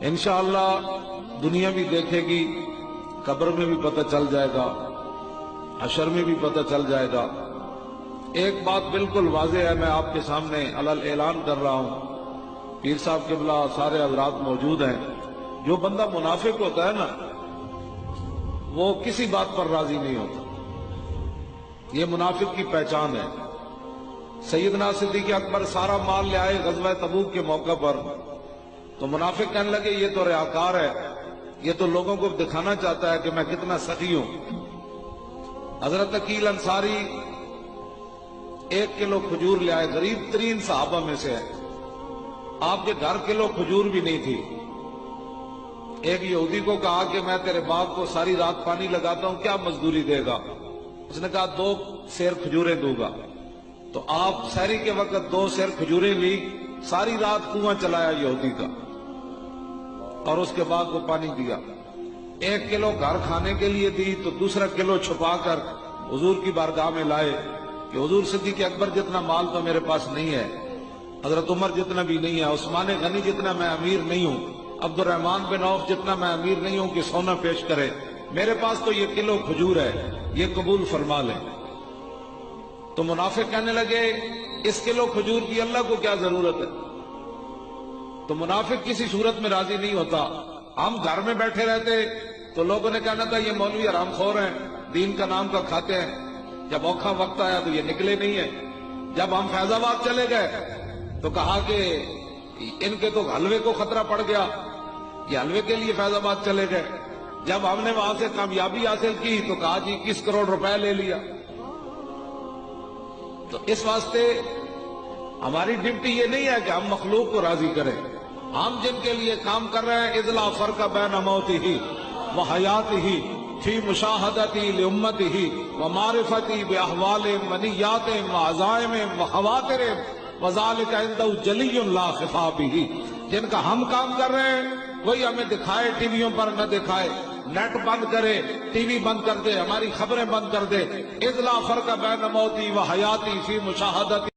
انشاءاللہ دنیا بھی دیکھے گی، قبر میں بھی پتہ چل جائے گا، حشر میں بھی پتہ چل جائے گا۔ ایک بات بالکل واضح ہے، میں آپ کے سامنے علل اعلان کر رہا ہوں، پیر صاحب قبلہ سارے حضرات موجود ہیں۔ جو بندہ منافق ہوتا ہے نا، وہ کسی بات پر راضی نہیں ہوتا، یہ منافق کی پہچان ہے۔ سیدنا صدیق اکبر سارا مال لے آئے غزوہ تبوک کے موقع پر، تو منافق کہنے لگے یہ تو ریاکار ہے، یہ تو لوگوں کو دکھانا چاہتا ہے کہ میں کتنا سخی ہوں۔ حضرت عقیل انصاری 1 کلو کھجور لے آئے، غریب ترین صحابہ میں سے ہے، آپ کے گھر کلو کھجور بھی نہیں تھی۔ ایک یہودی کو کہا کہ میں تیرے باغ کو ساری رات پانی لگاتا ہوں، کیا مزدوری دے گا؟ اس نے کہا 2 سیر کھجوریں دوں گا۔ تو آپ سحری کے وقت 2 سیر کھجوریں لی، ساری رات کنواں چلایا یہودی کا، اور اس کے بعد وہ پانی دیا۔ 1 کلو گھر کھانے کے لیے دی، تو دوسرا کلو چھپا کر حضور کی بارگاہ میں لائے کہ حضور صدیق اکبر جتنا مال تو میرے پاس نہیں ہے، حضرت عمر جتنا بھی نہیں ہے، عثمان غنی جتنا میں امیر نہیں ہوں، عبد الرحمن بن عوف جتنا میں امیر نہیں ہوں کہ سونا پیش کرے، میرے پاس تو یہ کلو کھجور ہے، یہ قبول فرما لیں۔ تو منافق کہنے لگے اس کلو کھجور کی اللہ کو کیا ضرورت ہے؟ تو منافق کسی صورت میں راضی نہیں ہوتا۔ ہم گھر میں بیٹھے رہتے تو لوگوں نے کہنا تھا یہ مولوی حرام خور ہیں، دین کا نام کا کھاتے ہیں، جب اوکھا وقت آیا تو یہ نکلے نہیں ہیں۔ جب ہم فیض آباد چلے گئے تو کہا کہ ان کے تو حلوے کو خطرہ پڑ گیا، یہ حلوے کے لیے فیض آباد چلے گئے۔ جب ہم نے وہاں سے کامیابی حاصل کی تو کہا جی 21 کروڑ روپے لے لیا۔ تو اس واسطے ہماری ڈیوٹی یہ نہیں ہے کہ ہم مخلوق کو راضی کریں، ہم جن کے لیے کام کر رہے ہیں اذ لا فرق بین موتہ و حیاتہ فی مشاہدتی لامتہ و معرفتی باحوال منیات و عزائم و خواطر وذالک عندہ جلی لا خفا بہ۔ جن کا ہم کام کر رہے ہیں وہی ہمیں دکھائے، ٹی ویوں پر نہ دکھائے، نیٹ بند کرے، ٹی وی بند کر دے، ہماری خبریں بند کر دے۔ اذ لا فرق بین موتی و حیاتی فی مشاہدتی